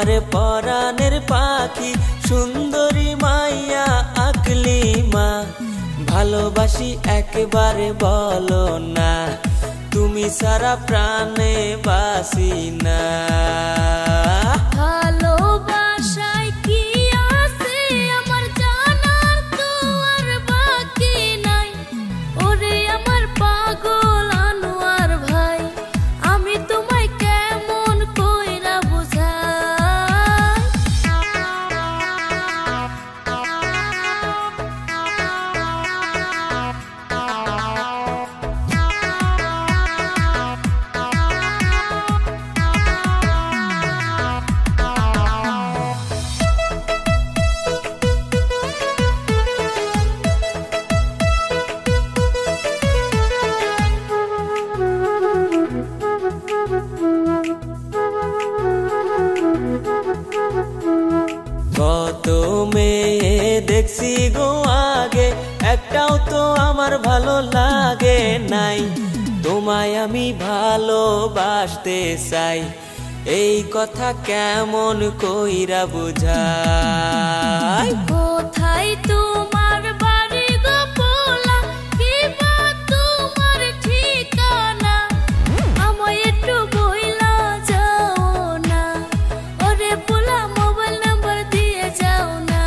আমার পরাণের পাখি সুন্দরী মাইয়া আকলিমা, ভালোবাসি একবারে বলো না, তুমি সারা প্রাণে বাসি না। ভালোবাসায় কি আছে আমার জানার তো আর বাকি নাই, ওরে আমার পাগল আনোয়ার ভাই, আমি তোমায় কেমন কইরা বুঝাই। কত মেয়ে দেখছি গো আগে, একটাও তো আমার ভালো লাগে নাই, তোমায় আমি ভালোবাসতে চাই, এই কথা কেমন কইরা বুঝাই। কোথায় তোমার বাড়ি গো পোলা, কি বা তোমার ঠিকানা, আমায় একটু বইলা যাও না, ওরে পোলা মোবাইল নাম্বার দিয়ে যাও না।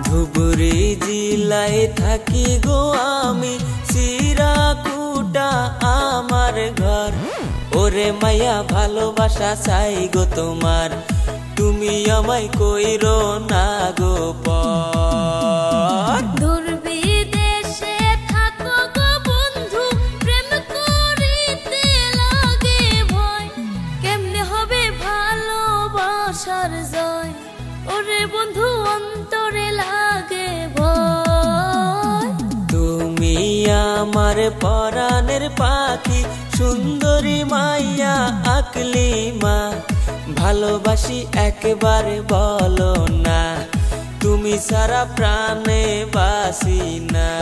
ধুবুরি জেলায় থাকি গো আমি, চিরাকুটা আমার ঘর, ওরে মাইয়া ভালোবাসা চাই গো তোমার, তুমি আমায় কইরো না গো পর। দূর বিদেশে থাকো গো বন্ধু, প্রেম করিতে লাগে ভয়, কেমনে হবে ভালোবাসার জয়, ওরে বন্ধু অন্তরে লাগে ভয়। তুমি আমার পরাণের পাখি সুন্দরী মাইয়া আকলিমা, ভালোবাসি একবারে বলো না, তুমি সারা প্রাণে বাসি না।